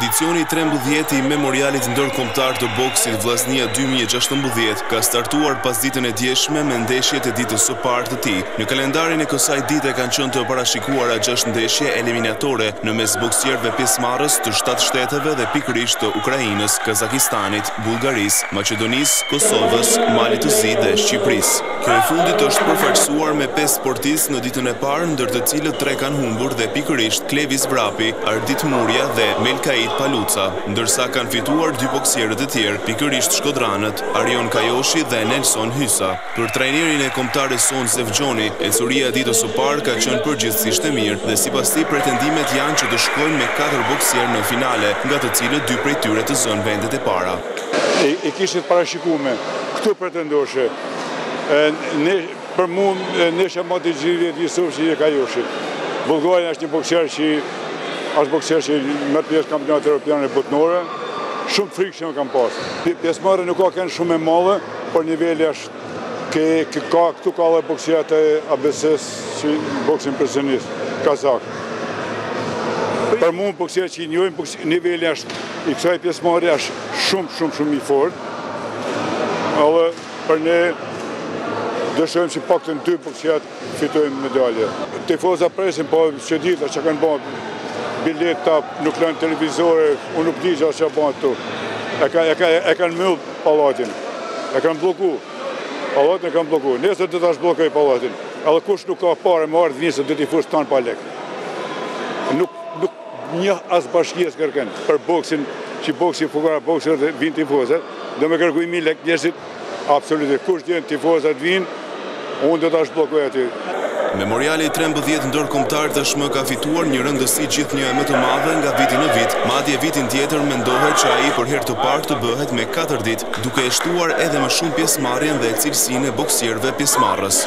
Edicioni 13 i Memorialit Ndërkombëtar të Boksit Vllaznia 2016 ka startuar pas ditën e djeshme me ndeshjet e ditës së parë të tij. Në kalendarin e kësaj dite kanë qenë të parashikuara 6 ndeshje eliminatore në mes boksierëve pjesëmarrës të 7 shteteve dhe pikërisht të Ukrainës, Kazakistanit, Bullgarisë, Maqedonisë, Kosovës, Malit të Zi dhe Shqipërisë. Kjo e fundit është përfaqësuar me 5 sportistë në ditën e parë, ndër të cilët 3 kanë humbur dhe pikërisht Klevis Vrapi, Ardit Murja dhe Melkait Paluca, ndërsa kanë fituar 2 boksierët e tjerë, pikërisht shkodranët Arion Kajoshi dhe Nelson Hysa. Për trajnerin e kombëtares Son Zevgjoni, ecuria e ditës së parë ka qenë përgjithsisht e mirë dhe sipas tij pretendimet janë që të shkojnë me 4 boksierë në finale, nga të cilët 2 prej tyre të zënë vendet e para. E kishit parashikume, këtu pretendoshe. Për mu, nesha më të gjithë Jusuf që i Kajoshi. Bullgaria është një bokser që merr pjesë në kampionatet europiane botërore, shumë frikshëm kam pas. Pjesëmarrja nuk ka kënë shumë e madhe, por niveli është këtu ka edhe bokserët e ABS-s që boksin profesionist, kazak. Për mua bokserët që i njohin, niveli është i kësaj pjesëmarrje është shumë i fortë. Edhe për ne dëshojmë që paktën 2 bokserët fitojmë medalje. Tifoza presin, po që dita që kanë bërë bileta, nuk lënë televizore, unë nuk di që bënë tu. E kanë myllë pallatin, e kanë bloku. Pallatin e kanë bloku. Nesër dhe ta shblokoj pallatin. Edhe kush nuk ka pare më ardhë njësë dhe t'i fush tanë pa lek. Nuk një as bashkjes kërken për boksin, që boksi fukara boksër dhe vinë tifozat, dhe me kërkuj 1000 lek njësit, absolutisht. Kush djenë tifozat vinë, unë dhe ta shblokoj aty. Memoriali 13 ndërkombëtar tashmë ka fituar një rëndësi gjithnjë më të madhe nga viti në vit, madje vitin tjetër mendohet që ai për herë të parë të bëhet me 4 ditë, duke e shtuar edhe më shumë pjesëmarrjen dhe cilësinë e boksierëve pjesëmarrës.